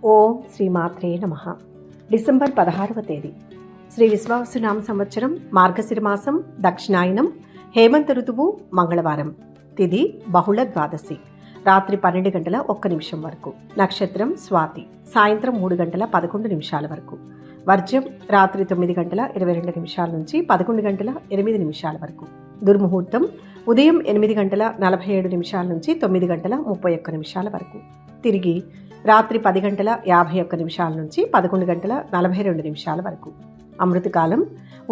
ఓం శ్రీమాత్రే నమః. డిసెంబర్ 16వ తేదీ శ్రీ విశ్వావసునామ సంవత్సరం మార్గశిర మాసం దక్షిణాయనం హేమంత ఋతువు మంగళవారం. తిథి బహుళ ద్వాదశి. రాత్రి 12:01 వరకు. నక్షత్రం స్వాతి. సాయంత్రం 3:11 వరకు. వర్జ్యం రాత్రి 9:22 నుంచి 11:08 వరకు. దుర్ముహూర్తం ఉదయం 8:47 నుంచి 9:31 వరకు. తిరిగి రాత్రి 10:51 నుంచి 11:42 వరకు. అమృతకాలం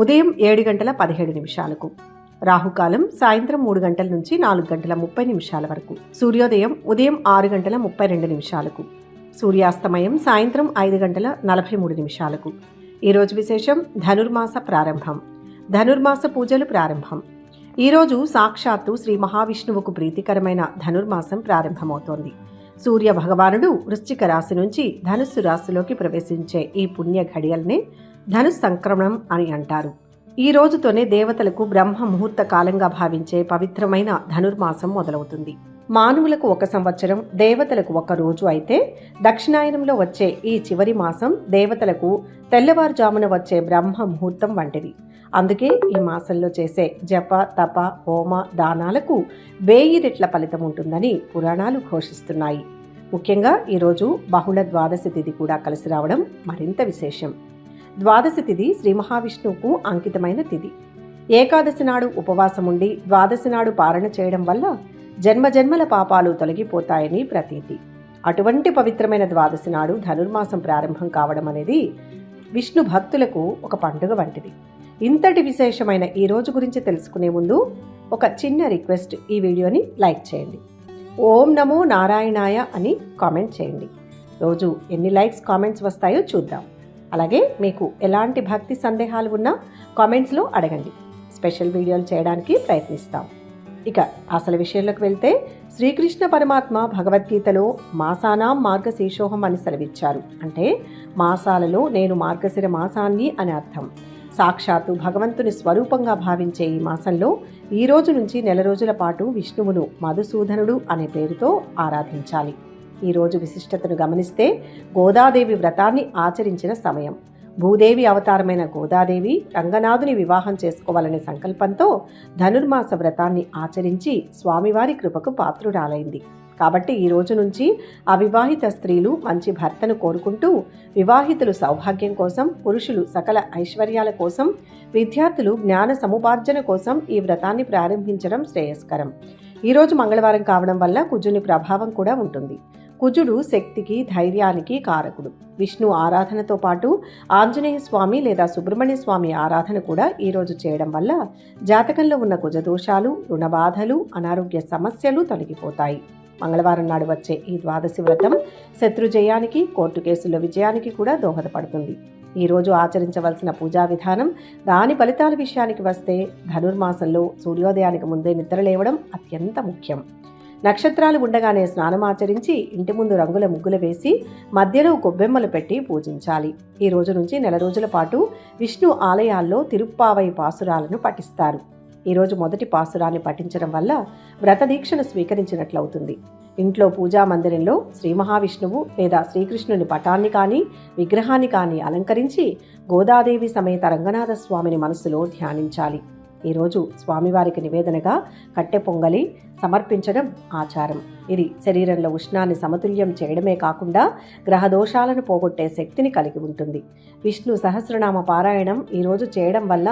ఉదయం 7:17 రాహుకాలం సాయంత్రం 3 గంటల నుంచి 4:30 వరకు. సూర్యోదయం ఉదయం 6:32 సూర్యాస్తమయం సాయంత్రం 5:43 ఈరోజు విశేషం ధనుర్మాస ప్రారంభం. ధనుర్మాస పూజలు ప్రారంభం. ఈరోజు సాక్షాత్తు శ్రీ మహావిష్ణువుకు ప్రీతికరమైన ధనుర్మాసం ప్రారంభమవుతోంది. సూర్య భగవానుడు వృశ్చిక రాశి నుంచి ధనుస్సు రాశిలోకి ప్రవేశించే ఈ పుణ్య ఘడియల్నే ధనుస్ సంక్రమణం అని అంటారు. ఈ రోజుతోనే దేవతలకు బ్రహ్మ ముహూర్త కాలంగా భావించే పవిత్రమైన ధనుర్మాసం మొదలవుతుంది. మానవులకు ఒక సంవత్సరం, దేవతలకు ఒక రోజు అయితే దక్షిణాయనంలో వచ్చే ఈ చివరి మాసం దేవతలకు తెల్లవారుజామున వచ్చే బ్రహ్మ ముహూర్తం వంటిది. అందుకే ఈ మాసంలో చేసే జప తప హోమ దానాలకు 1000 రెట్ల ఫలితం ఉంటుందని పురాణాలు ఘోషిస్తున్నాయి. ముఖ్యంగా ఈరోజు బహుళ ద్వాదశి తిథి కూడా కలిసి రావడం మరింత విశేషం. ద్వాదశి తిథి శ్రీ మహావిష్ణువుకు అంకితమైన తిథి. ఏకాదశి నాడు ఉపవాసముండి ద్వాదశి నాడు పారణ చేయడం వల్ల జన్మజన్మల పాపాలు తొలగిపోతాయని ప్రతీతి. అటువంటి పవిత్రమైన ద్వాదశి నాడు ధనుర్మాసం ప్రారంభం కావడం అనేది విష్ణు భక్తులకు ఒక పండుగ వంటిది. ఇంతటి విశేషమైన ఈ రోజు గురించి తెలుసుకునే ముందు ఒక చిన్న రిక్వెస్ట్, ఈ వీడియోని లైక్ చేయండి. ఓం నమో నారాయణాయ అని కామెంట్ చేయండి. రోజు ఎన్ని లైక్స్ కామెంట్స్ వస్తాయో చూద్దాం. అలాగే మీకు ఎలాంటి భక్తి సందేహాలు ఉన్నా కామెంట్స్లో అడగండి. స్పెషల్ వీడియోలు చేయడానికి ప్రయత్నిస్తాం. ఇక అసలు విషయంలోకి వెళ్తే శ్రీకృష్ణ పరమాత్మ భగవద్గీతలో మాసానాం మార్గశీర్షోహం అని సెలవిచ్చారు. అంటే మాసాలలో నేను మార్గశిర మాసాన్ని అని అర్థం. సాక్షాత్తు భగవంతుని స్వరూపంగా భావించే ఈ మాసంలో ఈ రోజు నుంచి నెల రోజుల పాటు విష్ణువును మధుసూదనుడు అనే పేరుతో ఆరాధించాలి. ఈ రోజు విశిష్టతను గమనిస్తే గోదాదేవి వ్రతాన్ని ఆచరించిన సమయం. భూదేవి అవతారమైన గోదాదేవి రంగనాథుని వివాహం చేసుకోవాలనే సంకల్పంతో ధనుర్మాస వ్రతాన్ని ఆచరించి స్వామివారి కృపకు పాత్రురాలైంది. కాబట్టి ఈ రోజు నుంచి అవివాహిత స్త్రీలు మంచి భర్తను కోరుకుంటూ, వివాహితులు సౌభాగ్యం కోసం, పురుషులు సకల ఐశ్వర్యాల కోసం, విద్యార్థులు జ్ఞాన సముపార్జన కోసం ఈ వ్రతాన్ని ప్రారంభించడం శ్రేయస్కరం. ఈరోజు మంగళవారం కావడం వల్ల కుజుని ప్రభావం కూడా ఉంటుంది. కుజుడు శక్తికి ధైర్యానికి కారకుడు. విష్ణు ఆరాధనతో పాటు ఆంజనేయ స్వామి లేదా సుబ్రహ్మణ్య స్వామి ఆరాధన కూడా ఈరోజు చేయడం వల్ల జాతకంలో ఉన్న కుజదోషాలు, రుణబాధలు, అనారోగ్య సమస్యలు తొలగిపోతాయి. మంగళవారం నాడు వచ్చే ఈ ద్వాదశి వ్రతం శత్రుజయానికి, కోర్టు కేసుల విజయానికి కూడా దోహదపడుతుంది. ఈరోజు ఆచరించవలసిన పూజా విధానం, దాని ఫలితాల విషయానికి వస్తే ధనుర్మాసంలో సూర్యోదయానికి ముందే నిద్రలేవడం అత్యంత ముఖ్యం. నక్షత్రాలు ఉండగానే స్నానం ఆచరించి ఇంటి ముందు రంగుల ముగ్గులు వేసి మధ్యలో గొబ్బెమ్మలు పెట్టి పూజించాలి. ఈ రోజు నుంచి నెల రోజుల పాటు విష్ణు ఆలయాల్లో తిరుప్పావై పాసురాలను పఠిస్తారు. ఈరోజు మొదటి పాసురాన్ని పఠించడం వల్ల వ్రతదీక్షను స్వీకరించినట్లవుతుంది. ఇంట్లో పూజా మందిరంలో శ్రీ మహావిష్ణువు లేదా శ్రీకృష్ణుని పటాన్ని కానీ విగ్రహాన్ని కానీ అలంకరించి గోదాదేవి సమేత రంగనాథ స్వామిని మనసులో ధ్యానించాలి. ఈరోజు స్వామివారికి నివేదనగా కట్టె పొంగలి సమర్పించడం ఆచారం. ఇది శరీరంలో ఉష్ణాన్ని సమతుల్యం చేయడమే కాకుండా గ్రహదోషాలను పోగొట్టే శక్తిని కలిగి ఉంటుంది. విష్ణు సహస్రనామ పారాయణం ఈరోజు చేయడం వల్ల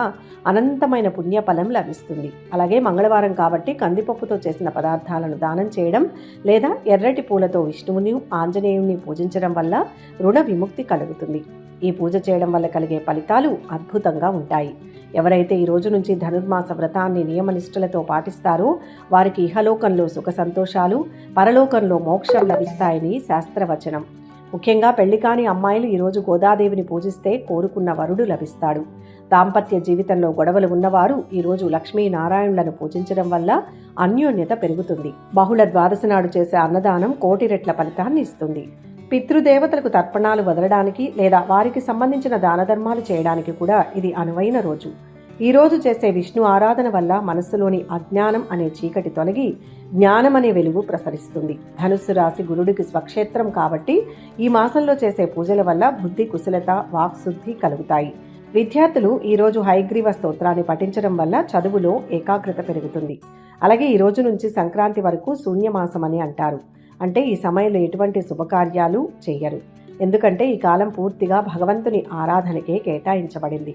అనంతమైన పుణ్యఫలం లభిస్తుంది. అలాగే మంగళవారం కాబట్టి కందిపప్పుతో చేసిన పదార్థాలను దానం చేయడం లేదా ఎర్రటి పూలతో విష్ణువుని, ఆంజనేయుని పూజించడం వల్ల రుణ విముక్తి కలుగుతుంది. ఈ పూజ చేయడం వల్ల కలిగే ఫలితాలు అద్భుతంగా ఉంటాయి. ఎవరైతే ఈ రోజు నుంచి ధనుర్మాస వ్రతాన్ని నియమనిష్ఠలతో పాటిస్తారో వారికి ఇహలోకంలో సుఖ సంతోషాలు, పరలోకంలో మోక్షం లభిస్తాయని శాస్త్రవచనం. ముఖ్యంగా పెళ్లి కాని అమ్మాయిలు ఈరోజు గోదాదేవిని పూజిస్తే కోరుకున్న వరుడు లభిస్తాడు. దాంపత్య జీవితంలో గొడవలు ఉన్నవారు ఈరోజు లక్ష్మీనారాయణులను పూజించడం వల్ల అన్యోన్యత పెరుగుతుంది. బహుళ ద్వాదశి నాడు చేసే అన్నదానం 1,000,000 రెట్ల ఫలితాన్ని ఇస్తుంది. పితృదేవతలకు తర్పణాలు వదలడానికి లేదా వారికి సంబంధించిన దాన ధర్మాలు చేయడానికి కూడా ఇది అనువైన రోజు. ఈరోజు చేసే విష్ణు ఆరాధన వల్ల మనస్సులోని అజ్ఞానం అనే చీకటి తొలగి జ్ఞానం అనే వెలుగు ప్రసరిస్తుంది. ధనుస్సు రాశి గురుడికి స్వక్షేత్రం కాబట్టి ఈ మాసంలో చేసే పూజల వల్ల బుద్ధి కుశలత వాక్శుద్ధి కలుగుతాయి. విద్యార్థులు ఈరోజు హయగ్రీవ స్తోత్రాన్ని పఠించడం వల్ల చదువులో ఏకాగ్రత పెరుగుతుంది. అలాగే ఈ రోజు నుంచి సంక్రాంతి వరకు శూన్యమాసం అని అంటారు. అంటే ఈ సమయంలో ఎటువంటి శుభకార్యాలు చెయ్యరు. ఎందుకంటే ఈ కాలం పూర్తిగా భగవంతుని ఆరాధనకే కేటాయించబడింది.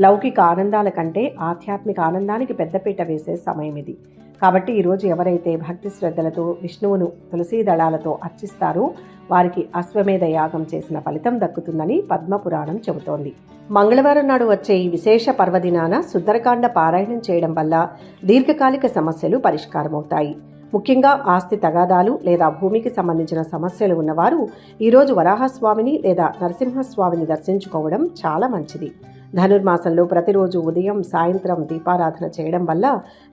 లౌకిక ఆనందాల కంటే ఆధ్యాత్మిక ఆనందానికి పెద్దపీట వేసే సమయం ఇది. కాబట్టి ఈరోజు ఎవరైతే భక్తి శ్రద్ధలతో విష్ణువును తులసీ దళాలతో అర్చిస్తారో వారికి అశ్వమేధ యాగం చేసిన ఫలితం దక్కుతుందని పద్మపురాణం చెబుతోంది. మంగళవారం నాడు వచ్చే ఈ విశేష పర్వదినాన సుందరకాండ పారాయణం చేయడం వల్ల దీర్ఘకాలిక సమస్యలు పరిష్కారమవుతాయి. ముఖ్యంగా ఆస్తి తగాదాలు లేదా భూమికి సంబంధించిన సమస్యలు ఉన్నవారు ఈరోజు వరాహస్వామిని లేదా నరసింహస్వామిని దర్శించుకోవడం చాలా మంచిది. ధనుర్మాసంలో ప్రతిరోజు ఉదయం సాయంత్రం దీపారాధన చేయడం వల్ల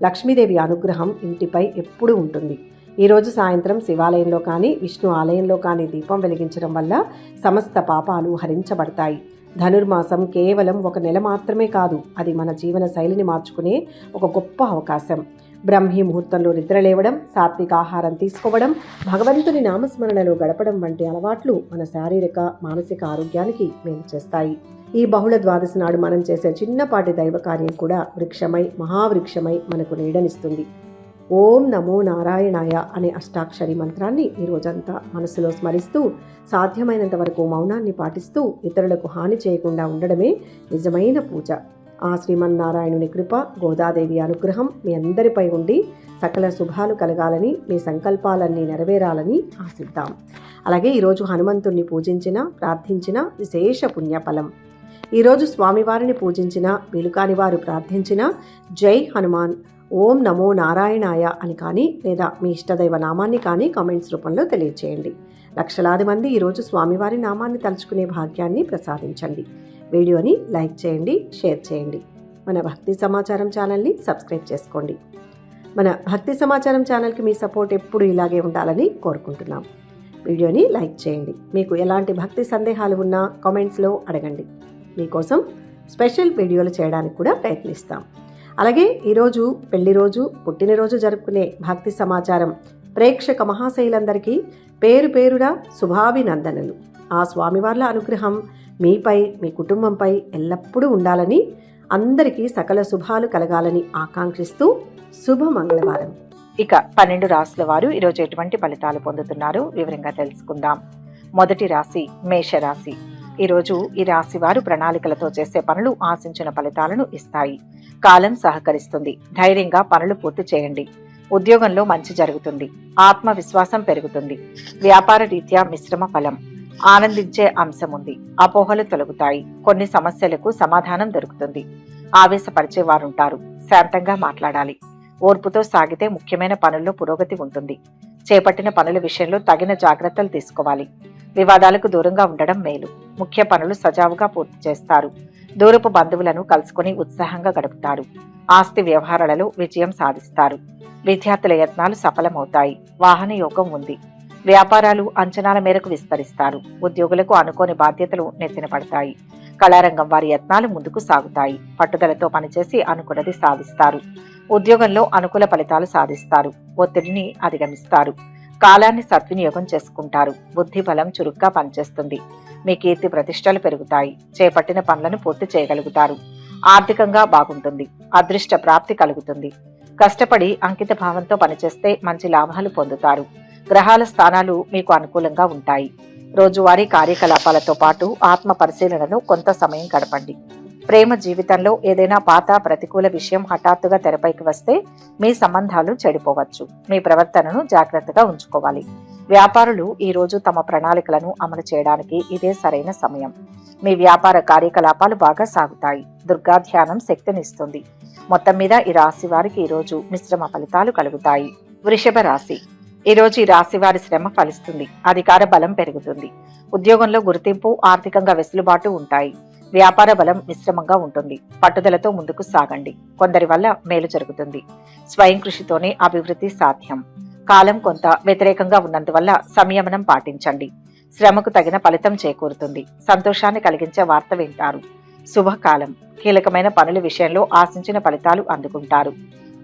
లక్ష్మీదేవి అనుగ్రహం ఇంటిపై ఎప్పుడూ ఉంటుంది. ఈరోజు సాయంత్రం శివాలయంలో కానీ విష్ణు ఆలయంలో కానీ దీపం వెలిగించడం వల్ల సమస్త పాపాలు హరించబడతాయి. ధనుర్మాసం కేవలం ఒక నెల మాత్రమే కాదు, అది మన జీవన శైలిని మార్చుకునే ఒక గొప్ప అవకాశం. బ్రహ్మీ ముహూర్తంలో నిద్రలేవడం, సాత్విక ఆహారం తీసుకోవడం, భగవంతుని నామస్మరణలో గడపడం వంటి అలవాట్లు మన శారీరక మానసిక ఆరోగ్యానికి మేలు చేస్తాయి. ఈ బహుళ ద్వాదశి నాడు మనం చేసే చిన్నపాటి దైవ కార్యం కూడా వృక్షమై మహావృక్షమై మనకు నీడనిస్తుంది. ఓం నమో నారాయణాయ అనే అష్టాక్షరి మంత్రాన్ని ఈ రోజంతా మనసులో స్మరిస్తూ సాధ్యమైనంత వరకు మౌనాన్ని పాటిస్తూ ఇతరులకు హాని చేయకుండా ఉండడమే నిజమైన పూజ. ఆ శ్రీమన్నారాయణుని కృప, గోదాదేవి అనుగ్రహం మీ అందరిపై ఉండి సకల శుభాలు కలగాలని, మీ సంకల్పాలన్నీ నెరవేరాలని ఆశిద్దాం. అలాగే ఈరోజు హనుమంతుణ్ణి పూజించిన ప్రార్థించిన విశేష పుణ్యఫలం. ఈరోజు స్వామివారిని పూజించిన వీలుకాని వారు ప్రార్థించిన జై హనుమాన్, ఓం నమో నారాయణాయ అని కానీ లేదా మీ ఇష్టదైవ నామాన్ని కానీ కామెంట్స్ రూపంలో తెలియజేయండి. లక్షలాది మంది ఈరోజు స్వామివారి నామాన్ని తలుచుకునే భాగ్యాన్ని ప్రసాదించండి. వీడియోని లైక్ చేయండి, షేర్ చేయండి. మన భక్తి సమాచారం ఛానల్ని సబ్స్క్రైబ్ చేసుకోండి. మన భక్తి సమాచారం ఛానల్కి మీ సపోర్ట్ ఎప్పుడు ఇలాగే ఉండాలని కోరుకుంటున్నాం. వీడియోని లైక్ చేయండి. మీకు ఎలాంటి భక్తి సందేహాలు ఉన్నా కామెంట్స్లో అడగండి. మీకోసం స్పెషల్ వీడియోలు చేయడానికి కూడా ప్రయత్నిస్తాం. అలాగే ఈరోజు పెళ్లి రోజు, పుట్టినరోజు జరుపుకునే భక్తి సమాచారం ప్రేక్షక మహాశైలందరికీ పేరు పేరున శుభాభినందనలు. ఆ స్వామివార్ల అనుగ్రహం మీపై, మీ కుటుంబంపై ఎల్లప్పుడూ ఉండాలని, అందరికీ సకల శుభాలు కలగాలని ఆకాంక్షిస్తూ శుభ మంగళవారం. ఇక 12 రాశుల వారు ఈరోజు ఎటువంటి ఫలితాలు పొందుతున్నారో వివరంగా తెలుసుకుందాం. మొదటి రాశి మేషరాశి. ఈరోజు ఈ రాశి వారు ప్రణాళికలతో చేసే పనులు ఆశించిన ఫలితాలను ఇస్తాయి. కాలం సహకరిస్తుంది. ధైర్యంగా పనులు పూర్తి చేయండి. ఉద్యోగంలో మంచి జరుగుతుంది. ఆత్మవిశ్వాసం పెరుగుతుంది. వ్యాపార రీత్యా మిశ్రమ ఫలం. ఆనందించే అంశం ఉంది. అపోహలు తొలగుతాయి. కొన్ని సమస్యలకు సమాధానం దొరుకుతుంది. ఆవేశపరిచే వారుంటారు. శాంతంగా మాట్లాడాలి. ఓర్పుతో సాగితే ముఖ్యమైన పనుల్లో పురోగతి ఉంటుంది. చేపట్టిన పనుల విషయంలో తగిన జాగ్రత్తలు తీసుకోవాలి. వివాదాలకు దూరంగా ఉండడం మేలు. ముఖ్య పనులు సజావుగా పూర్తి చేస్తారు. దూరపు బంధువులను కలుసుకుని ఉత్సాహంగా గడుపుతారు. ఆస్తి వ్యవహారాలలో విజయం సాధిస్తారు. విద్యార్థుల యత్నాలు సఫలమవుతాయి. వాహన యోగం ఉంది. వ్యాపారాలు అంచనాల మేరకు విస్తరిస్తారు. ఉద్యోగులకు అనుకోని బాధ్యతలు నెత్తిన పడతాయి. కళారంగం వారి యత్నాలు ముందుకు సాగుతాయి. పట్టుదలతో పనిచేసి అనుకున్నది సాధిస్తారు. ఉద్యోగంలో అనుకూల ఫలితాలు సాధిస్తారు. ఒత్తిడిని అధిగమిస్తారు. కాలాన్ని సద్వినియోగం చేసుకుంటారు. బుద్ధి బలం చురుగ్గా పనిచేస్తుంది. మీ కీర్తి ప్రతిష్టలు పెరుగుతాయి. చేపట్టిన పనులను పూర్తి చేయగలుగుతారు. ఆర్థికంగా బాగుంటుంది. అదృష్ట ప్రాప్తి కలుగుతుంది. కష్టపడి అంకిత భావంతో పనిచేస్తే మంచి లాభాలు పొందుతారు. గ్రహాల స్థానాలు మీకు అనుకూలంగా ఉంటాయి. రోజువారీ కార్యకలాపాలతో పాటు ఆత్మ పరిశీలనను కొంత సమయం గడపండి. ప్రేమ జీవితంలో ఏదైనా పాత ప్రతికూల విషయం హఠాత్తుగా తెరపైకి వస్తే మీ సంబంధాలు చెడిపోవచ్చు. మీ ప్రవర్తనను జాగ్రత్తగా ఉంచుకోవాలి. వ్యాపారులు ఈ రోజు తమ ప్రణాళికలను అమలు చేయడానికి ఇదే సరైన సమయం. మీ వ్యాపార కార్యకలాపాలు బాగా సాగుతాయి. దుర్గా ధ్యానం శక్తినిస్తుంది. మొత్తం మీద ఈ రాశి వారికి ఈరోజు మిశ్రమ ఫలితాలు కలుగుతాయి. వృషభ రాశి. ఈరోజు ఈ రాశి వారి శ్రమ ఫలిస్తుంది. అధికార బలం పెరుగుతుంది. ఉద్యోగంలో గుర్తింపు, ఆర్థికంగా వెసులుబాటు ఉంటాయి. వ్యాపార బలం మిశ్రమంగా ఉంటుంది. పట్టుదలతో ముందుకు సాగండి. కొందరి వల్ల మేలు జరుగుతుంది. స్వయం కృషితోనే అభివృద్ధి సాధ్యం. కాలం కొంత వ్యతిరేకంగా ఉన్నందువల్ల సంయమనం పాటించండి. శ్రమకు తగిన ఫలితం చేకూరుతుంది. సంతోషాన్ని కలిగించే వార్త వింటారు. శుభకాలం. కీలకమైన పనుల విషయంలో ఆశించిన ఫలితాలు అందుకుంటారు.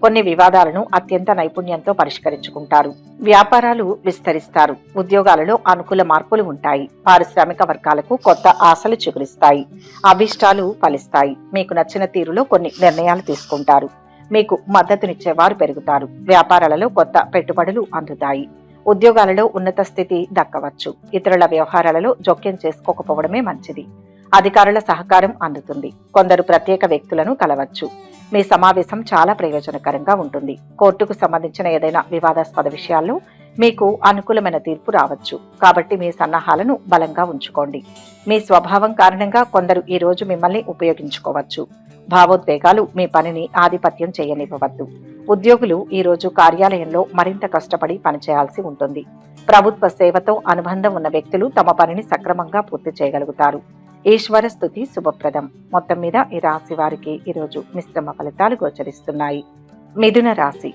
కొన్ని వివాదాలను అత్యంత నైపుణ్యంతో పరిష్కరించుకుంటారు. వ్యాపారాలు విస్తరిస్తారు. ఉద్యోగాలలో అనుకూల మార్పులు ఉంటాయి. పారిశ్రామిక వర్గాలకు కొత్త ఆశలు చిగురిస్తాయి. అభిష్టాలు ఫలిస్తాయి. మీకు నచ్చిన తీరులో కొన్ని నిర్ణయాలు తీసుకుంటారు. మీకు మద్దతునిచ్చేవారు పెరుగుతారు. వ్యాపారాలలో కొత్త పెట్టుబడులు అందుతాయి. ఉద్యోగాలలో ఉన్నత స్థితి దక్కవచ్చు. ఇతరుల వ్యవహారాలలో జోక్యం చేసుకోకపోవడమే మంచిది. అధికారుల సహకారం అందుతుంది. కొందరు ప్రత్యేక వ్యక్తులను కలవచ్చు. మీ సమావేశం చాలా ప్రయోజనకరంగా ఉంటుంది. కోర్టుకు సంబంధించిన ఏదైనా వివాదాస్పద విషయాల్లో మీకు అనుకూలమైన తీర్పు రావచ్చు. కాబట్టి మీ సన్నాహాలను బలంగా ఉంచుకోండి. మీ స్వభావం కారణంగా కొందరు ఈ రోజు మిమ్మల్ని ఉపయోగించుకోవచ్చు. భావోద్వేగాలు మీ పనిని ఆధిపత్యం చేయనివ్వవద్దు. ఉద్యోగులు ఈ రోజు కార్యాలయంలో మరింత కష్టపడి పనిచేయాల్సి ఉంటుంది. ప్రభుత్వ సేవతో అనుబంధం ఉన్న వ్యక్తులు తమ పనిని సక్రమంగా పూర్తి చేయగలుగుతారు. ఈశ్వర స్తుతి శుభప్రదం. మొత్తం మీద ఈ రాశి వారికి ఈరోజు మిశ్రమ ఫలితాలు గోచరిస్తున్నాయి. మిథున రాశి.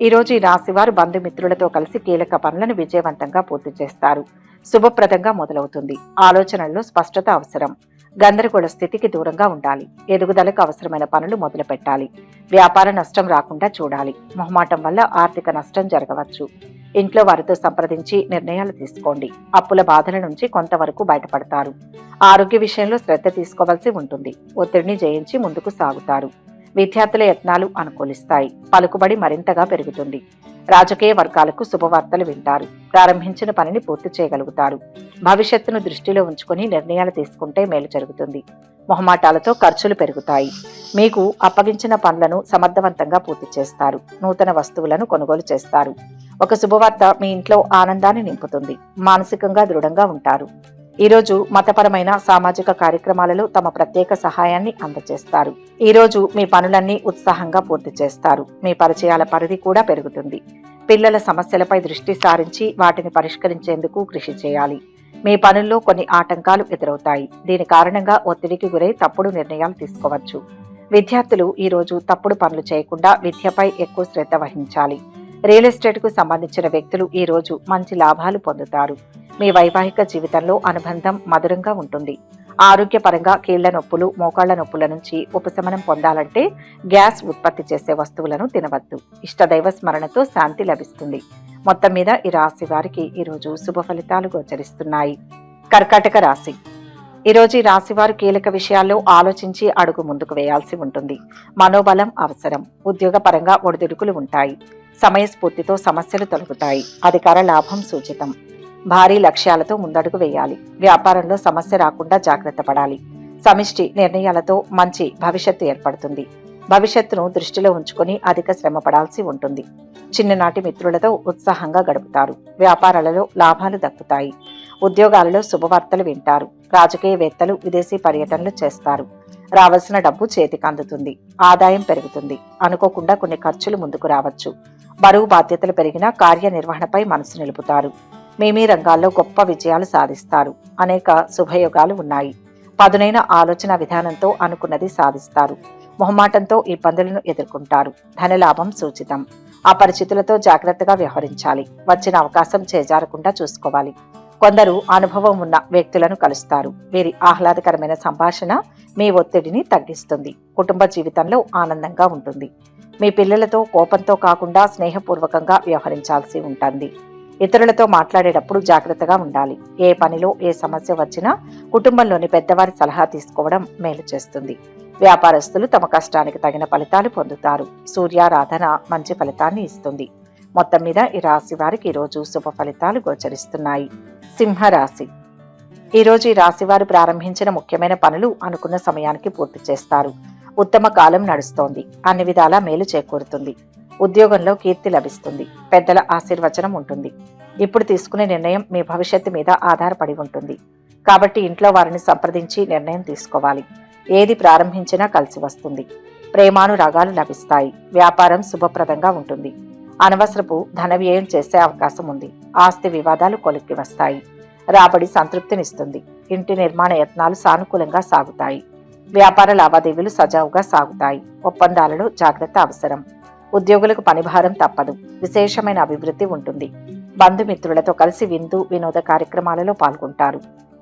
ఈరోజు ఈ రాశి వారు బంధుమిత్రులతో కలిసి కీలక పనులను విజయవంతంగా పూర్తి చేస్తారు. శుభప్రదంగా మొదలవుతుంది. ఆలోచనల్లో స్పష్టత అవసరం. గందరగోళ స్థితికి దూరంగా ఉండాలి. ఎదుగుదలకు అవసరమైన పనులు మొదలు పెట్టాలి. వ్యాపార నష్టం రాకుండా చూడాలి. మొహమాటం వల్ల ఆర్థిక నష్టం జరగవచ్చు. ఇంట్లో వారితో సంప్రదించి నిర్ణయాలు తీసుకోండి. అప్పుల బాధల నుంచి కొంతవరకు బయటపడతారు. ఆరోగ్య విషయంలో శ్రద్ధ తీసుకోవాల్సి ఉంటుంది. ఒత్తిడిని జయించి ముందుకు సాగుతారు. విద్యార్థుల యత్నాలు అనుకూలిస్తాయి. పలుకుబడి మరింతగా పెరుగుతుంది. రాజకీయ వర్గాలకు శుభవార్తలు వింటారు. ప్రారంభించిన పనిని పూర్తి చేయగలుగుతారు. భవిష్యత్తును దృష్టిలో ఉంచుకుని నిర్ణయాలు తీసుకుంటే మేలు జరుగుతుంది. మొహమాటాలతో ఖర్చులు పెరుగుతాయి. మీకు అప్పగించిన పనులను సమర్థవంతంగా పూర్తి చేస్తారు. నూతన వస్తువులను కొనుగోలు చేస్తారు. ఒక శుభవార్త మీ ఇంట్లో ఆనందాన్ని నింపుతుంది. మానసికంగా దృఢంగా ఉంటారు. ఈరోజు మతపరమైన సామాజిక కార్యక్రమాలలో తమ ప్రత్యేక సహాయాన్ని అందజేస్తారు. ఈరోజు మీ పనులన్నీ ఉత్సాహంగా పూర్తి చేస్తారు. మీ పరిచయాల పరిధి కూడా పెరుగుతుంది. పిల్లల సమస్యలపై దృష్టి సారించి వాటిని పరిష్కరించేందుకు కృషి చేయాలి. మీ పనుల్లో కొన్ని ఆటంకాలు ఎదురవుతాయి. దీని కారణంగా ఒత్తిడికి గురై తప్పుడు నిర్ణయాలు తీసుకోవచ్చు. విద్యార్థులు ఈరోజు తప్పుడు పనులు చేయకుండా విద్యపై ఎక్కువ శ్రద్ధ వహించాలి. రియల్ ఎస్టేట్కు సంబంధించిన వ్యక్తులు ఈ రోజు మంచి లాభాలు పొందుతారు. మీ వైవాహిక జీవితంలో అనుబంధం మధురంగా ఉంటుంది. ఆరోగ్యపరంగా కీళ్ల నొప్పులు, మోకాళ్ల నొప్పుల నుంచి ఉపశమనం పొందాలంటే గ్యాస్ ఉత్పత్తి చేసే వస్తువులను తినవద్దు. ఇష్టదైవ స్మరణతో శాంతి లభిస్తుంది. మొత్తం మీద ఈ రాశి వారికి ఈరోజు శుభ ఫలితాలు గోచరిస్తున్నాయి. కర్కాటక రాశి. ఈరోజు ఈ రాశి వారు కీలక విషయాల్లో ఆలోచించి అడుగు ముందుకు వేయాల్సి ఉంటుంది. మనోబలం అవసరం. ఉద్యోగ పరంగా ఒడిదుడుకులు ఉంటాయి. సమయస్ఫూర్తితో సమస్యలు తొలగుతాయి. అధికార లాభం సూచితం. భారీ లక్ష్యాలతో ముందడుగు వేయాలి. వ్యాపారంలో సమస్య రాకుండా జాగ్రత్త పడాలి. సమిష్టి నిర్ణయాలతో మంచి భవిష్యత్తు ఏర్పడుతుంది. భవిష్యత్తును దృష్టిలో ఉంచుకుని అధిక శ్రమ పడాల్సి ఉంటుంది. చిన్ననాటి మిత్రులతో ఉత్సాహంగా గడుపుతారు. వ్యాపారాలలో లాభాలు దక్కుతాయి. ఉద్యోగాలలో శుభవార్తలు వింటారు. రాజకీయవేత్తలు విదేశీ పర్యటనలు చేస్తారు. రావాల్సిన డబ్బు చేతికి అందుతుంది. ఆదాయం పెరుగుతుంది. అనుకోకుండా కొన్ని ఖర్చులు ముందుకు రావచ్చు. బరువు బాధ్యతలు పెరిగినా కార్యనిర్వహణపై మనసు నిలుపుతారు. మీ రంగాల్లో గొప్ప విజయాలు సాధిస్తారు. అనేక శుభయోగాలు ఉన్నాయి. పదునైన ఆలోచన విధానంతో అనుకున్నది సాధిస్తారు. మొహమాటంతో ఇబ్బందులను ఎదుర్కొంటారు. ధనలాభం సూచితం. అపరిచితులతో జాగ్రత్తగా వ్యవహరించాలి. వచ్చిన అవకాశం చేజారకుండా చూసుకోవాలి. కొందరు అనుభవం ఉన్న వ్యక్తులను కలుస్తారు. వీరి ఆహ్లాదకరమైన సంభాషణ మీ ఒత్తిడిని తగ్గిస్తుంది. కుటుంబ జీవితంలో ఆనందంగా ఉంటుంది. మీ పిల్లలతో కోపంతో కాకుండా స్నేహపూర్వకంగా వ్యవహరించాల్సి ఉంటుంది. ఇతరులతో మాట్లాడేటప్పుడు జాగ్రత్తగా ఉండాలి. ఏ పనిలో ఏ సమస్య వచ్చినా కుటుంబంలోని పెద్దవారి సలహా తీసుకోవడం మేలు చేస్తుంది. వ్యాపారస్తులు తమ కష్టానికి తగిన ఫలితాలు పొందుతారు. సూర్యారాధన మంచి ఫలితాన్ని ఇస్తుంది. మొత్తం మీద ఈ రాశి వారికి ఈరోజు శుభ ఫలితాలు గోచరిస్తున్నాయి. సింహరాశి. ఈరోజు ఈ రాశి వారు ప్రారంభించిన ముఖ్యమైన పనులు అనుకున్న సమయానికి పూర్తి చేస్తారు. ఉత్తమ కాలం నడుస్తోంది. అన్ని విధాలా మేలు చేకూరుతుంది. ఉద్యోగంలో కీర్తి లభిస్తుంది. పెద్దల ఆశీర్వచనం ఉంటుంది. ఇప్పుడు తీసుకునే నిర్ణయం మీ భవిష్యత్తు మీద ఆధారపడి ఉంటుంది. కాబట్టి ఇంట్లో వారిని సంప్రదించి నిర్ణయం తీసుకోవాలి. ఏది ప్రారంభించినా కలిసి వస్తుంది. ప్రేమానురాగాలు లభిస్తాయి. వ్యాపారం శుభప్రదంగా ఉంటుంది. అనవసరపు ధన వ్యయం చేసే అవకాశం ఉంది. ఆస్తి వివాదాలు కొలిక్కి వస్తాయి. రాబడి సంతృప్తినిస్తుంది. ఇంటి నిర్మాణ యత్నాలు సానుకూలంగా సాగుతాయి. వ్యాపార లావాదేవీలు సజావుగా సాగుతాయి. ఒప్పందాలలో జాగ్రత్త అవసరం. ఉద్యోగులకు పనిభారం తప్పదు. విశేషమైన అభివృద్ధి ఉంటుంది. బంధుమిత్రులతో కలిసి విందు వినోద కార్యక్రమాలలో పాల్గొంటారు.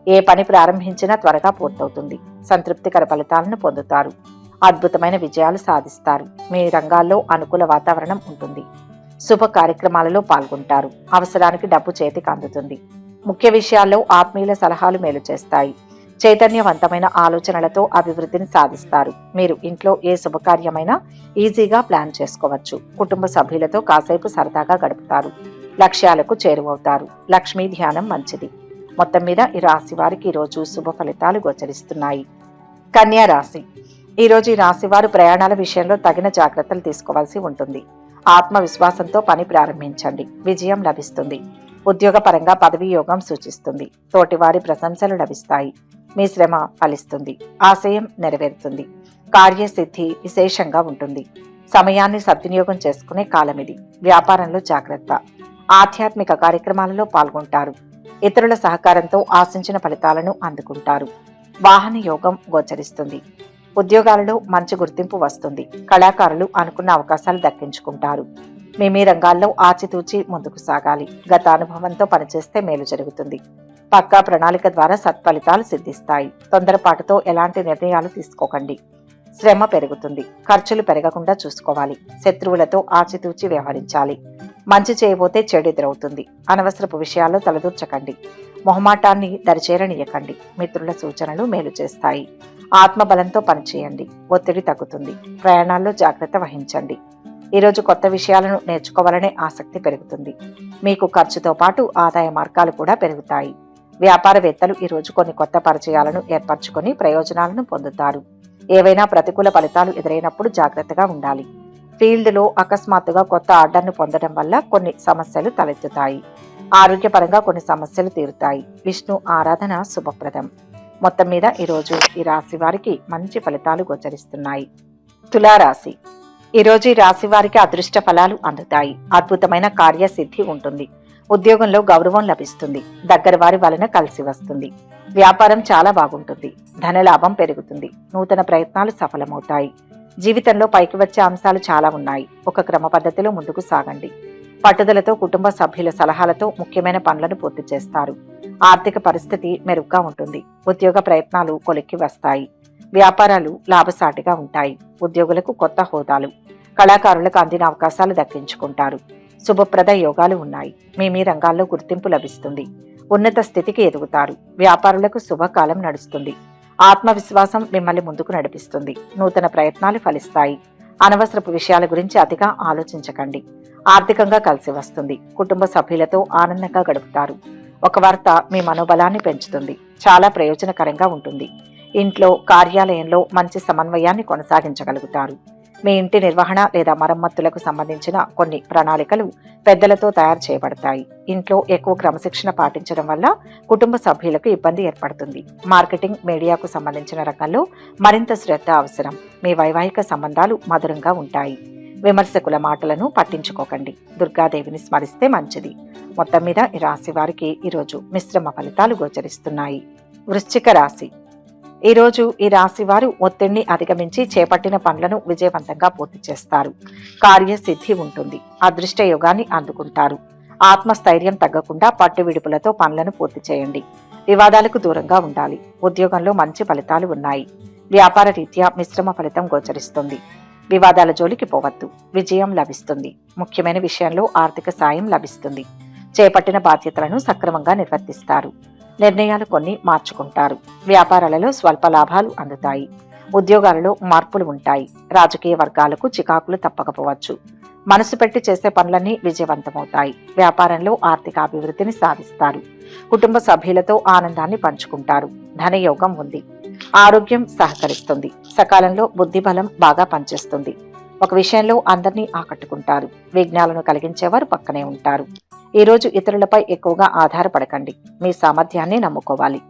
ఏ పని ప్రారంభించినా త్వరగా పూర్తవుతుంది. సంతృప్తికర ఫలితాలను పొందుతారు. అద్భుతమైన విజయాలు సాధిస్తారు. మీ రంగాల్లో అనుకూల వాతావరణం ఉంటుంది. శుభ కార్యక్రమాలలో పాల్గొంటారు. అవసరానికి డబ్బు చేతికి అందుతుంది. ముఖ్య విషయాల్లో ఆత్మీయుల సలహాలు మేలు చేస్తాయి. చైతన్యవంతమైన ఆలోచనలతో అభివృద్ధిని సాధిస్తారు. మీరు ఇంట్లో ఏ శుభకార్యమైనా ఈజీగా ప్లాన్ చేసుకోవచ్చు. కుటుంబ సభ్యులతో కాసేపు సరదాగా గడుపుతారు. లక్ష్యాలకు చేరువవుతారు. లక్ష్మీ ధ్యానం మంచిది. మొత్తం మీద ఈ రాశి వారికి ఈరోజు శుభ ఫలితాలు గోచరిస్తున్నాయి. కన్యా రాశి. ఈరోజు ఈ రాశి వారు ప్రయాణాల విషయంలో తగిన జాగ్రత్తలు తీసుకోవాల్సి ఉంటుంది. ఆత్మవిశ్వాసంతో పని ప్రారంభించండి. విజయం లభిస్తుంది. ఉద్యోగపరంగా పదవీ యోగం సూచిస్తుంది. తోటివారి ప్రశంసలు లభిస్తాయి. మీ శ్రమ ఫలిస్తుంది. ఆశయం నెరవేరుతుంది. కార్యసిద్ధి విశేషంగా ఉంటుంది. సమయాన్ని సద్వినియోగం చేసుకునే కాలం ఇది. వ్యాపారంలో జాగ్రత్త. ఆధ్యాత్మిక కార్యక్రమాలలో పాల్గొంటారు. ఇతరుల సహకారంతో ఆశించిన ఫలితాలను అందుకుంటారు. వాహన యోగం గోచరిస్తుంది. ఉద్యోగాలలో మంచి గుర్తింపు వస్తుంది. కళాకారులు అనుకున్న అవకాశాలు దక్కించుకుంటారు. మీ రంగాల్లో ఆచితూచి ముందుకు సాగాలి. గత అనుభవంతో పనిచేస్తే మేలు జరుగుతుంది. పక్కా ప్రణాళిక ద్వారా సత్ఫలితాలు సిద్ధిస్తాయి. తొందరపాటుతో ఎలాంటి నిర్ణయాలు తీసుకోకండి. శ్రమ పెరుగుతుంది. ఖర్చులు పెరగకుండా చూసుకోవాలి. శత్రువులతో ఆచితూచి వ్యవహరించాలి. మంచి చేయబోతే చెడు ఎదురవుతుంది. అనవసరపు విషయాల్లో తలదూర్చకండి. మొహమాటాన్ని దరిచేరనీయకండి. మిత్రుల సూచనలు మేలు చేస్తాయి. ఆత్మబలంతో పనిచేయండి. ఒత్తిడి తగ్గుతుంది. ప్రయాణాల్లో జాగ్రత్త వహించండి. ఈరోజు కొత్త విషయాలను నేర్చుకోవాలనే ఆసక్తి పెరుగుతుంది. మీకు ఖర్చుతో పాటు ఆదాయ మార్గాలు కూడా పెరుగుతాయి. వ్యాపారవేత్తలు ఈరోజు కొన్ని కొత్త పరిచయాలను ఏర్పరచుకొని ప్రయోజనాలను పొందుతారు. ఏవైనా ప్రతికూల ఫలితాలు ఎదురైనప్పుడు జాగ్రత్తగా ఉండాలి. ఫీల్డ్లో అకస్మాత్తుగా కొత్త ఆర్డర్ను పొందడం వల్ల కొన్ని సమస్యలు తలెత్తుతాయి. ఆరోగ్యపరంగా కొన్ని సమస్యలు తీరుతాయి. విష్ణు ఆరాధన శుభప్రదం. మొత్తం మీద ఈరోజు ఈ రాశి వారికి మంచి ఫలితాలు గోచరిస్తున్నాయి. తులారాశి. ఈరోజు ఈ రాశి వారికి అదృష్ట ఫలాలు అందుతాయి. అద్భుతమైన కార్యసిద్ధి ఉంటుంది. ఉద్యోగంలో గౌరవం లభిస్తుంది. దగ్గర వారి వలన కలిసి వస్తుంది. వ్యాపారం చాలా బాగుంటుంది. ధనలాభం పెరుగుతుంది. నూతన ప్రయత్నాలు సఫలమవుతాయి. జీవితంలో పైకి వచ్చే అంశాలు చాలా ఉన్నాయి. ఒక క్రమ పద్ధతిలో ముందుకు సాగండి. పట్టుదలతో కుటుంబ సభ్యుల సలహాలతో ముఖ్యమైన పనులను పూర్తి చేస్తారు. ఆర్థిక పరిస్థితి మెరుగ్గా ఉంటుంది. ఉద్యోగ ప్రయత్నాలు కొలిక్కి వస్తాయి. వ్యాపారాలు లాభసాటిగా ఉంటాయి. ఉద్యోగులకు కొత్త హోదాలు, కళాకారులకు అందిన అవకాశాలు దక్కించుకుంటారు. శుభప్రద యోగాలు ఉన్నాయి. మీ రంగాల్లో గుర్తింపు లభిస్తుంది. ఉన్నత స్థితికి ఎదుగుతారు. వ్యాపారులకు శుభకాలం నడుస్తుంది. ఆత్మవిశ్వాసం మిమ్మల్ని ముందుకు నడిపిస్తుంది. నూతన ప్రయత్నాలు ఫలిస్తాయి. అనవసరపు విషయాల గురించి అతిగా ఆలోచించకండి. ఆర్థికంగా కలిసి వస్తుంది. కుటుంబ సభ్యులతో ఆనందంగా గడుపుతారు. ఒక వార్త మీ మనోబలాన్ని పెంచుతుంది. చాలా ప్రయోజనకరంగా ఉంటుంది. ఇంట్లో, కార్యాలయంలో మంచి సమన్వయాన్ని కొనసాగించగలుగుతారు. మీ ఇంటి నిర్వహణ లేదా మరమ్మతులకు సంబంధించిన కొన్ని ప్రణాళికలు పెద్దలతో తయారు చేయబడతాయి. ఇంట్లో ఎక్కువ క్రమశిక్షణ పాటించడం వల్ల కుటుంబ సభ్యులకు ఇబ్బంది ఏర్పడుతుంది. మార్కెటింగ్, మీడియాకు సంబంధించిన రంగంలో మరింత శ్రద్ధ అవసరం. మీ వైవాహిక సంబంధాలు మధురంగా ఉంటాయి. విమర్శకుల మాటలను పట్టించుకోకండి. దుర్గాదేవిని స్మరిస్తే మంచిది. మొత్తం మీద ఈ రాశి వారికి ఈరోజు మిశ్రమ ఫలితాలు గోచరిస్తున్నాయి. వృశ్చిక రాశి. ఈరోజు ఈ రాశి వారు ఒత్తిడిని అధిగమించి చేపట్టిన పనులను విజయవంతంగా పూర్తి చేస్తారు. కార్యసిద్ధి ఉంటుంది. అదృష్ట యోగాన్ని అందుకుంటారు. ఆత్మస్థైర్యం తగ్గకుండా పట్టు విడుపులతో పనులను పూర్తి చేయండి. వివాదాలకు దూరంగా ఉండాలి. ఉద్యోగంలో మంచి ఫలితాలు ఉన్నాయి. వ్యాపార రీత్యా మిశ్రమ ఫలితం గోచరిస్తుంది. వివాదాల జోలికి పోవద్దు. విజయం లభిస్తుంది. ముఖ్యమైన విషయంలో ఆర్థిక సాయం లభిస్తుంది. చేపట్టిన బాధ్యతలను సక్రమంగా నిర్వర్తిస్తారు. నిర్ణయాలు కొన్ని మార్చుకుంటారు. వ్యాపారాలలో స్వల్ప లాభాలు అందుతాయి. ఉద్యోగాలలో మార్పులు ఉంటాయి. రాజకీయ వర్గాలకు చికాకులు తప్పకపోవచ్చు. మనసు పెట్టి చేసే పనులన్నీ విజయవంతమవుతాయి. వ్యాపారంలో ఆర్థిక అభివృద్ధిని సాధిస్తారు. కుటుంబ సభ్యులతో ఆనందాన్ని పంచుకుంటారు. ధనయోగం ఉంది. ఆరోగ్యం సహకరిస్తుంది. సకాలంలో బుద్ధిబలం బాగా పనిచేస్తుంది. ఒక విషయంలో అందరినీ ఆకట్టుకుంటారు. విఘ్నాలను కలిగించేవారు పక్కనే ఉంటారు. ఈరోజు ఇతరులపై ఎక్కువగా ఆధారపడకండి. మీ సామర్థ్యాన్ని నమ్ముకోవాలి.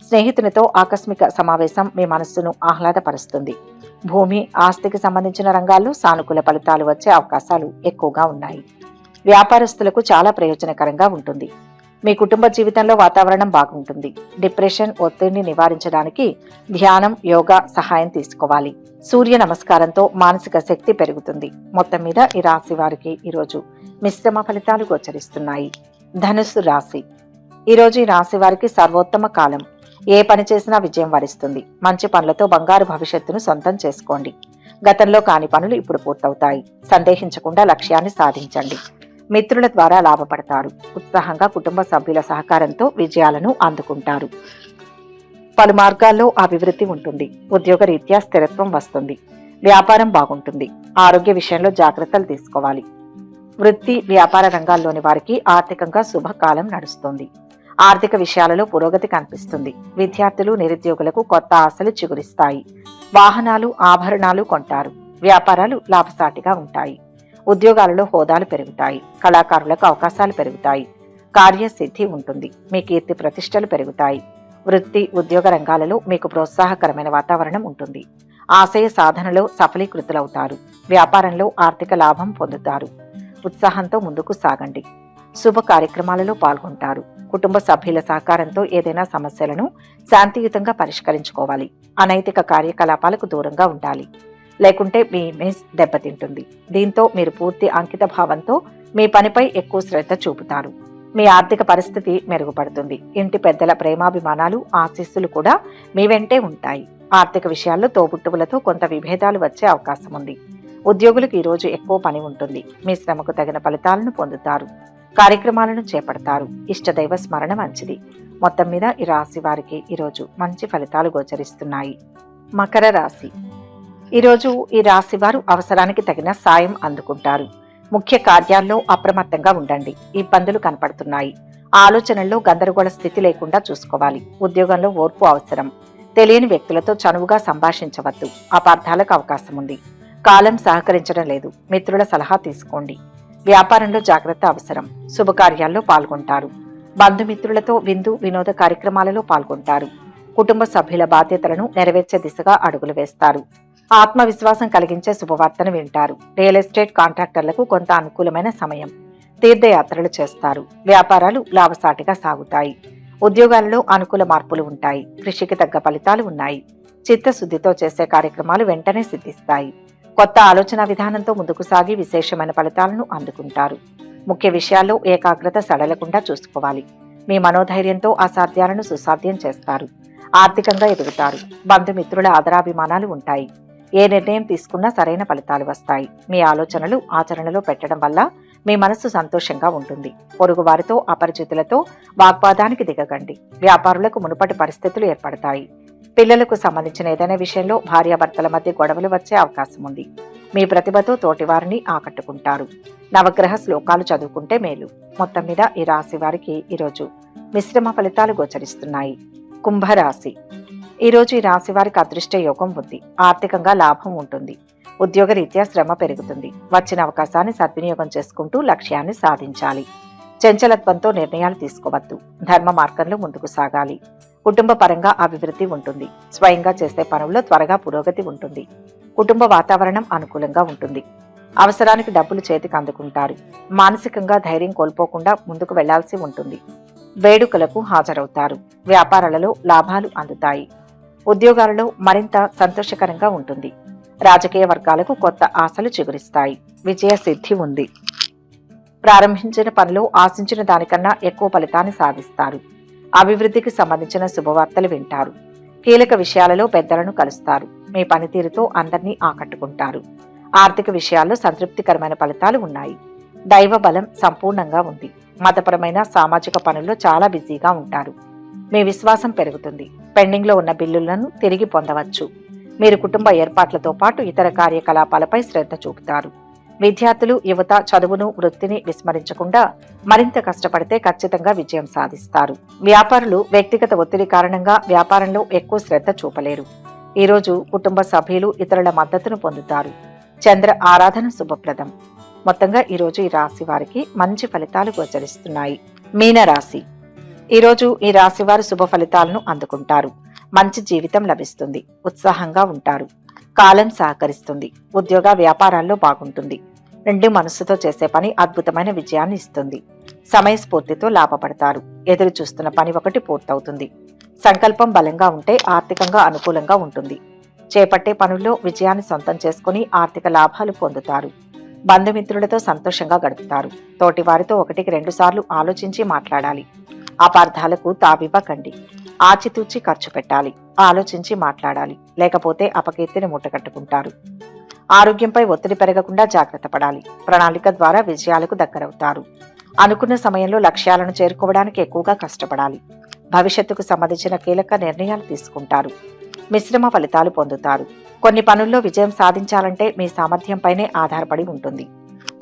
స్నేహితునితో ఆకస్మిక సమావేశం మీ మనస్సును ఆహ్లాదపరుస్తుంది. భూమి, ఆస్తికి సంబంధించిన రంగాల్లో సానుకూల ఫలితాలు వచ్చే అవకాశాలు ఎక్కువగా ఉన్నాయి. వ్యాపారస్తులకు చాలా ప్రయోజనకరంగా ఉంటుంది. మీ కుటుంబ జీవితంలో వాతావరణం బాగుంటుంది. డిప్రెషన్, ఒత్తిడిని నివారించడానికి ధ్యానం, యోగా సహాయం తీసుకోవాలి. సూర్య నమస్కారంతో మానసిక శక్తి పెరుగుతుంది. మొత్తం మీద ఈ రాశి వారికి ఈరోజు మిశ్రమ ఫలితాలు గోచరిస్తున్నాయి. ధనుస్సు రాశి. ఈరోజు ఈ రాశి వారికి సర్వోత్తమ కాలం. ఏ పని చేసినా విజయం వరిస్తుంది. మంచి పనులతో బంగారు భవిష్యత్తును సొంతం చేసుకోండి. గతంలో కాని పనులు ఇప్పుడు పూర్తవుతాయి. సందేహించకుండా లక్ష్యాన్ని సాధించండి. మిత్రుల ద్వారా లాభపడతారు. ఉత్సాహంగా కుటుంబ సభ్యుల సహకారంతో విజయాలను అందుకుంటారు. పలు మార్గాల్లో అభివృద్ధి ఉంటుంది. ఉద్యోగ రీత్యా స్థిరత్వం వస్తుంది. వ్యాపారం బాగుంటుంది. ఆరోగ్య విషయంలో జాగ్రత్తలు తీసుకోవాలి. వృత్తి వ్యాపార రంగాల్లోని వారికి ఆర్థికంగా శుభకాలం నడుస్తుంది. ఆర్థిక విషయాలలో పురోగతి కనిపిస్తుంది. విద్యార్థులు నిరుద్యోగులకు కొత్త ఆశలు చిగురిస్తాయి. వాహనాలు ఆభరణాలు కొంటారు. వ్యాపారాలు లాభసాటిగా ఉంటాయి. ఉద్యోగాలలో హోదాలు పెరుగుతాయి. కళాకారులకు అవకాశాలు పెరుగుతాయి. కార్యసిద్ధి ఉంటుంది. మీ కీర్తి ప్రతిష్టలు పెరుగుతాయి. వృత్తి ఉద్యోగ రంగాలలో మీకు ప్రోత్సాహకరమైన వాతావరణం ఉంటుంది. ఆశయ సాధనలో సఫలీకృతులవుతారు. వ్యాపారంలో ఆర్థిక లాభం పొందుతారు. ఉత్సాహంతో ముందుకు సాగండి. శుభ కార్యక్రమాలలో పాల్గొంటారు. కుటుంబ సభ్యుల సహకారంతో ఏదైనా సమస్యలను శాంతియుతంగా పరిష్కరించుకోవాలి. అనైతిక కార్యకలాపాలకు దూరంగా ఉండాలి. లేకుంటే మీ ఇమేజ్ దెబ్బతింటుంది. దీంతో మీరు పూర్తి అంకిత భావంతో మీ పనిపై ఎక్కువ శ్రద్ధ చూపుతారు. మీ ఆర్థిక పరిస్థితి మెరుగుపడుతుంది. ఇంటి పెద్దల ప్రేమాభిమానాలు ఆశీస్సులు కూడా మీ వెంటే ఉంటాయి. ఆర్థిక విషయాల్లో తోబుట్టువులతో కొంత విభేదాలు వచ్చే అవకాశం ఉంది. ఉద్యోగులకు ఈరోజు ఎక్కువ పని ఉంటుంది. మీ శ్రమకు తగిన ఫలితాలను పొందుతారు. కార్యక్రమాలను చేపడతారు. ఇష్టదైవ స్మరణ మంచిది. మొత్తం మీద ఈ రాశి వారికి ఈరోజు మంచి ఫలితాలు గోచరిస్తున్నాయి. మకర రాశి. ఈరోజు ఈ రాశి వారు అవసరానికి తగిన సాయం అందుకుంటారు. ముఖ్య కార్యాల్లో అప్రమత్తంగా ఉండండి. ఇబ్బందులు కనపడుతున్నాయి. ఆలోచనల్లో గందరగోళ స్థితి లేకుండా చూసుకోవాలి. ఉద్యోగంలో ఓర్పు అవసరం. తెలియని వ్యక్తులతో చనువుగా సంభాషించవద్దు. అపార్థాలకు అవకాశం ఉంది. కాలం సహకరించడం లేదు. మిత్రుల సలహా తీసుకోండి. వ్యాపారంలో జాగ్రత్త అవసరం. శుభకార్యాల్లో పాల్గొంటారు. బంధుమిత్రులతో విందు వినోద కార్యక్రమాలలో పాల్గొంటారు. కుటుంబ సభ్యుల బాధ్యతలను నెరవేర్చే దిశగా అడుగులు వేస్తారు. ఆత్మవిశ్వాసం కలిగించే శుభవార్తను వింటారు. రియల్ ఎస్టేట్ కాంట్రాక్టర్లకు కొంత అనుకూలమైన సమయం. తీర్థయాత్రలు చేస్తారు. వ్యాపారాలు లాభసాటిగా సాగుతాయి. ఉద్యోగాలలో అనుకూల మార్పులు ఉంటాయి. కృషికి తగ్గ ఫలితాలు ఉన్నాయి. చిత్తశుద్ధితో చేసే కార్యక్రమాలు వెంటనే సిద్ధిస్తాయి. కొత్త ఆలోచన విధానంతో ముందుకు సాగి విశేషమైన ఫలితాలను అందుకుంటారు. ముఖ్య విషయాల్లో ఏకాగ్రత సడలకుండా చూసుకోవాలి. మీ మనోధైర్యంతో అసాధ్యాలను సుసాధ్యం చేస్తారు. ఆర్థికంగా ఎదుగుతారు. బంధుమిత్రుల ఆదరాభిమానాలు ఉంటాయి. ఏ నిర్ణయం తీసుకున్నా సరైన ఫలితాలు వస్తాయి. మీ ఆలోచనలు ఆచరణలో పెట్టడం వల్ల మీ మనస్సు సంతోషంగా ఉంటుంది. పొరుగు వారితో అపరిచితులతో వాగ్వాదానికి దిగకండి. వ్యాపారులకు మునుపటి పరిస్థితులు ఏర్పడతాయి. పిల్లలకు సంబంధించిన ఏదైనా విషయంలో భార్యాభర్తల మధ్య గొడవలు వచ్చే అవకాశం ఉంది. మీ ప్రతిభతో తోటివారిని ఆకట్టుకుంటారు. నవగ్రహ శ్లోకాలు చదువుకుంటే మేలు. మొత్తం మీద ఈ రాశి వారికి ఈరోజు మిశ్రమ ఫలితాలు గోచరిస్తున్నాయి. కుంభరాశి. ఈరోజు ఈ రాశి వారికి అదృష్ట యోగం ఉంది. ఆర్థికంగా లాభం ఉంటుంది. ఉద్యోగ రీత్యా శ్రమ పెరుగుతుంది. వచ్చిన అవకాశాన్ని సద్వినియోగం చేసుకుంటూ లక్ష్యాన్ని సాధించాలి. చంచలత్వంతో నిర్ణయాలు తీసుకోవద్దు. ధర్మ మార్గంలో ముందుకు సాగాలి. కుటుంబ పరంగా అభివృద్ధి ఉంటుంది. స్వయంగా చేసే పనుల్లో త్వరగా పురోగతి ఉంటుంది. కుటుంబ వాతావరణం అనుకూలంగా ఉంటుంది. అవసరానికి డబ్బులు చేతికి అందుకుంటారు. మానసికంగా ధైర్యం కోల్పోకుండా ముందుకు వెళ్లాల్సి ఉంటుంది. వేడుకలకు హాజరవుతారు. వ్యాపారాలలో లాభాలు అందుతాయి. ఉద్యోగాలలో మరింత సంతోషకరంగా ఉంటుంది. రాజకీయ వర్గాలకు కొత్త ఆశలు చిగురిస్తాయి. విజయ సిద్ధి ఉంది. ప్రారంభించిన పనిలో ఆశించిన దానికన్నా ఎక్కువ ఫలితాన్ని సాధిస్తారు. అభివృద్ధికి సంబంధించిన శుభవార్తలు వింటారు. కీలక విషయాలలో పెద్దలను కలుస్తారు. మీ పనితీరుతో అందరినీ ఆకట్టుకుంటారు. ఆర్థిక విషయాల్లో సంతృప్తికరమైన ఫలితాలు ఉన్నాయి. దైవ బలం సంపూర్ణంగా ఉంది. మతపరమైన సామాజిక పనుల్లో చాలా బిజీగా ఉంటారు. మీ విశ్వాసం పెరుగుతుంది. పెండింగ్లో ఉన్న బిల్లులను తిరిగి పొందవచ్చు. మీరు కుటుంబ ఏర్పాట్లతో పాటు ఇతర కార్యకలాపాలపై శ్రద్ధ చూపుతారు. విద్యార్థులు యువత చదువును వృత్తిని విస్మరించకుండా మరింత కష్టపడితే ఖచ్చితంగా విజయం సాధిస్తారు. వ్యాపారులు వ్యక్తిగత ఒత్తిడి కారణంగా వ్యాపారంలో ఎక్కువ శ్రద్ధ చూపలేరు. ఈరోజు కుటుంబ సభ్యులు ఇతరుల మద్దతును పొందుతారు. చంద్ర ఆరాధన శుభప్రదం. మొత్తంగా ఈరోజు ఈ రాశి వారికి మంచి ఫలితాలు గోచరిస్తున్నాయి. మీనరాశి. ఈరోజు ఈ రాశి వారు శుభ ఫలితాలను అందుకుంటారు. మంచి జీవితం లభిస్తుంది. ఉత్సాహంగా ఉంటారు. కాలం సహకరిస్తుంది. ఉద్యోగ వ్యాపారాల్లో బాగుంటుంది. రెండు మనస్సుతో చేసే పని అద్భుతమైన విజయాన్ని ఇస్తుంది. సమయస్ఫూర్తితో లాభపడతారు. ఎదురు చూస్తున్న పని ఒకటి పూర్తవుతుంది. సంకల్పం బలంగా ఉంటే ఆర్థికంగా అనుకూలంగా ఉంటుంది. చేపట్టే పనుల్లో విజయాన్ని సొంతం చేసుకుని ఆర్థిక లాభాలు పొందుతారు. బంధుమిత్రులతో సంతోషంగా గడుపుతారు. తోటి వారితో 1-2 సార్లు ఆలోచించి మాట్లాడాలి. అపార్థాలకు తావివ్వకండి. ఆచితూచి ఖర్చు పెట్టాలి, ఆలోచించి మాట్లాడాలి, లేకపోతే అపకీర్తిని మూటగట్టుకుంటారు. ఆరోగ్యంపై ఒత్తిడి పెరగకుండా జాగ్రత్త పడాలి. ప్రణాళిక ద్వారా విజయాలకు దగ్గరవుతారు. అనుకున్న సమయంలో లక్ష్యాలను చేరుకోవడానికి ఎక్కువగా కష్టపడాలి. భవిష్యత్తుకు సంబంధించిన కీలక నిర్ణయాలు తీసుకుంటారు. మిశ్రమ ఫలితాలు పొందుతారు. కొన్ని పనుల్లో విజయం సాధించాలంటే మీ సామర్థ్యంపైనే ఆధారపడి ఉంటుంది.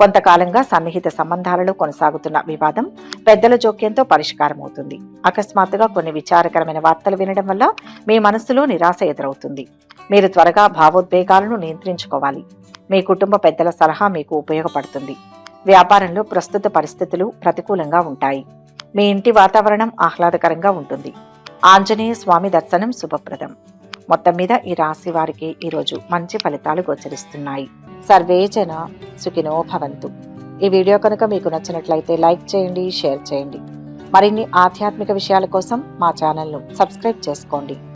కొంతకాలంగా సన్నిహిత సంబంధాలలో కొనసాగుతున్న వివాదం పెద్దల జోక్యంతో పరిష్కారం అవుతుంది. అకస్మాత్తుగా కొన్ని విచారకరమైన వార్తలు వినడం వల్ల మీ మనస్సులో నిరాశ ఎదురవుతుంది. మీరు త్వరగా భావోద్వేగాలను నియంత్రించుకోవాలి. మీ కుటుంబ పెద్దల సలహా మీకు ఉపయోగపడుతుంది. వ్యాపారంలో ప్రస్తుత పరిస్థితులు ప్రతికూలంగా ఉంటాయి. మీ ఇంటి వాతావరణం ఆహ్లాదకరంగా ఉంటుంది. ఆంజనేయ స్వామి దర్శనం శుభప్రదం. మొత్తం మీద ఈ రాశి వారికి ఈరోజు మంచి ఫలితాలు గోచరిస్తున్నాయి. సర్వే జన సుఖినో భవంతు. ఈ వీడియో కనుక మీకు నచ్చినట్లయితే లైక్ చేయండి, షేర్ చేయండి. మరిన్ని ఆధ్యాత్మిక విషయాల కోసం మా ఛానల్ను సబ్స్క్రైబ్ చేసుకోండి.